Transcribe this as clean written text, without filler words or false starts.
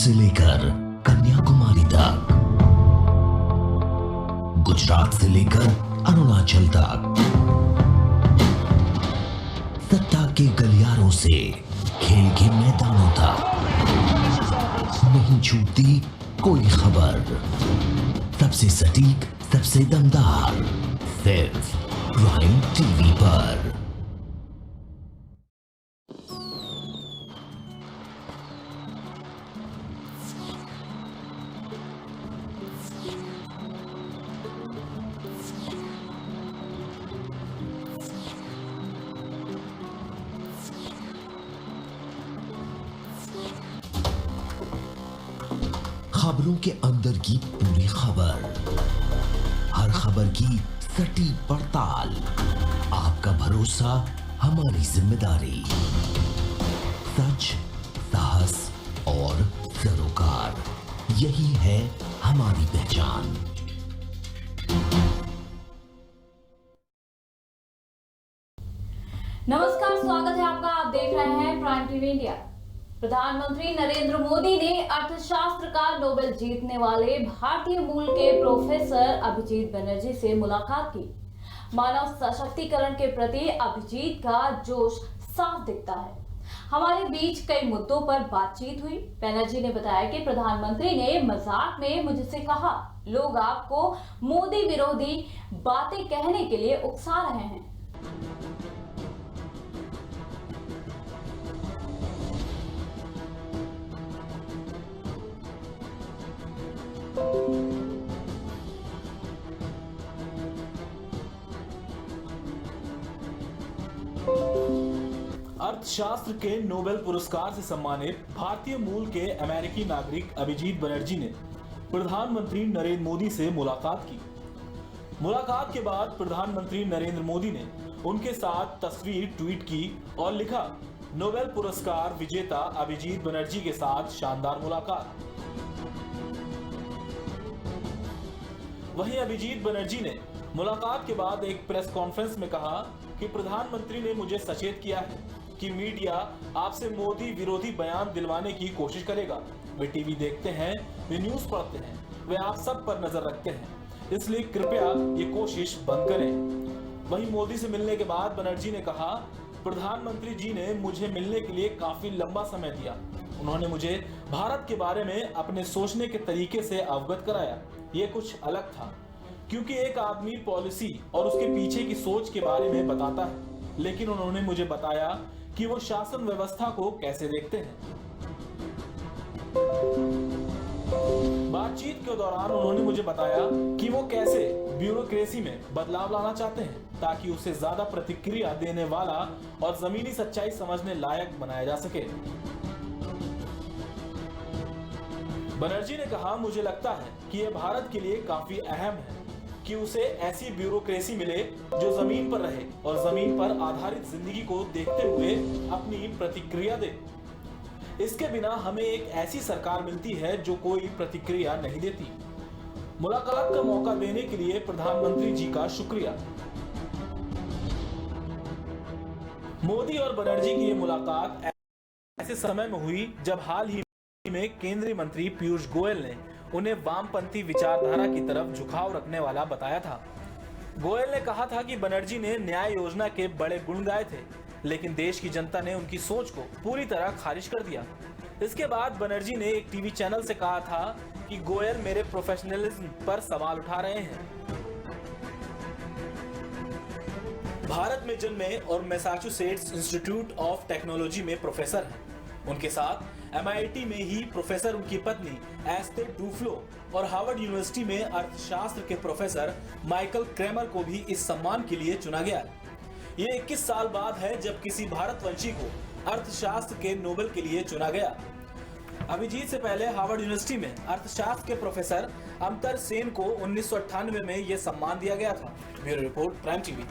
से लेकर कन्याकुमारी तक, गुजरात से लेकर अरुणाचल तक, सत्ता के गलियारों से खेल के मैदानों तक, नहीं छूटती कोई खबर। सबसे सटीक, सबसे दमदार, सिर्फ प्राइम टीवी पर। खबरों के अंदर की पूरी खबर, हर खबर की सटीक पड़ताल, आपका भरोसा हमारी जिम्मेदारी। सच, साहस और सरोकार, यही है हमारी पहचान। नमस्कार, स्वागत है आपका। आप देख रहे हैं प्राइम टीवी इंडिया। प्रधानमंत्री नरेंद्र मोदी ने अर्थशास्त्र का नोबेल जीतने वाले भारतीय मूल के प्रोफेसर अभिजीत बनर्जी से मुलाकात की। मानव सशक्तिकरण के प्रति अभिजीत का जोश साफ दिखता है। हमारे बीच कई मुद्दों पर बातचीत हुई। बनर्जी ने बताया कि प्रधानमंत्री ने मजाक में मुझसे कहा, लोग आपको मोदी विरोधी बातें कहने के लिए उकसा रहे हैं। अर्थशास्त्र के नोबेल पुरस्कार से सम्मानित भारतीय मूल के अमेरिकी नागरिक अभिजीत बनर्जी ने प्रधानमंत्री नरेंद्र मोदी से मुलाकात की। मुलाकात के बाद प्रधानमंत्री नरेंद्र मोदी ने उनके साथ तस्वीर ट्वीट की और लिखा, नोबेल पुरस्कार विजेता अभिजीत बनर्जी के साथ शानदार मुलाकात। वहीं अभिजीत बनर्जी ने मुलाकात के बाद एक प्रेस कॉन्फ्रेंस में कहा कि प्रधानमंत्री ने मुझे सचेत किया है कि मीडिया आपसे मोदी विरोधी बयान दिलवाने की कोशिश करेगा। वे टीवी देखते हैं, वे न्यूज पढ़ते हैं, वे आप सब पर नजर रखते हैं, इसलिए कृपया ये कोशिश बंद करें। वहीं मोदी से मिलने के बाद बनर्जी ने कहा, प्रधानमंत्री जी ने मुझे मिलने के लिए काफी लंबा समय दिया। उन्होंने मुझे भारत के बारे में अपने सोचने के तरीके से अवगत कराया। ये कुछ अलग था, क्योंकि एक आदमी पॉलिसी और उसके पीछे की सोच के बारे में बताता है, लेकिन उन्होंने मुझे बताया कि वो शासन व्यवस्था को कैसे देखते हैं। बातचीत के दौरान उन्होंने मुझे बताया कि वो कैसे ब्यूरोक्रेसी में बदलाव लाना चाहते हैं ताकि उसे ज्यादा प्रतिक्रिया देने वाला और जमीनी सच्चाई समझने लायक बनाया जा सके। बनर्जी ने कहा, मुझे लगता है कि यह भारत के लिए काफी अहम है कि उसे ऐसी ब्यूरोक्रेसी मिले जो जमीन पर रहे और जमीन पर आधारित जिंदगी को देखते हुए अपनी प्रतिक्रिया दे। इसके बिना हमें एक ऐसी सरकार मिलती है जो कोई प्रतिक्रिया नहीं देती। मुलाकात का मौका देने के लिए प्रधानमंत्री जी का शुक्रिया। मोदी और बनर्जी की ये मुलाकात ऐसे समय में हुई जब हाल ही में केंद्रीय मंत्री पीयूष गोयल ने उन्हें वामपंथी विचारधारा की तरफ झुकाव रखने वाला बताया था। गोयल ने कहा था कि बनर्जी ने न्याय योजना के बड़े गुण गाए थे, लेकिन देश की जनता ने उनकी सोच को पूरी तरह खारिज कर दिया। इसके बाद बनर्जी ने एक टीवी चैनल से कहा था कि गोयल मेरे प्रोफेशनलिज्म पर सवाल उठा रहे हैं। भारत में जन्मे और मैसाचुसेट्स इंस्टीट्यूट ऑफ टेक्नोलॉजी में प्रोफेसर हैं। उनके साथ MIT में ही प्रोफेसर उनकी पत्नी एस्ते डुफ्लो और हार्वर्ड यूनिवर्सिटी में अर्थशास्त्र के प्रोफेसर माइकल क्रेमर को भी इस सम्मान के लिए चुना गया है। ये 21 साल बाद है जब किसी भारतवंशी को अर्थशास्त्र के नोबेल के लिए चुना गया। अभिजीत से पहले हार्वर्ड यूनिवर्सिटी में अर्थशास्त्र के प्रोफेसर अमर्त्य सेन को 1998 में यह सम्मान दिया गया था। Bureau report, prime TV.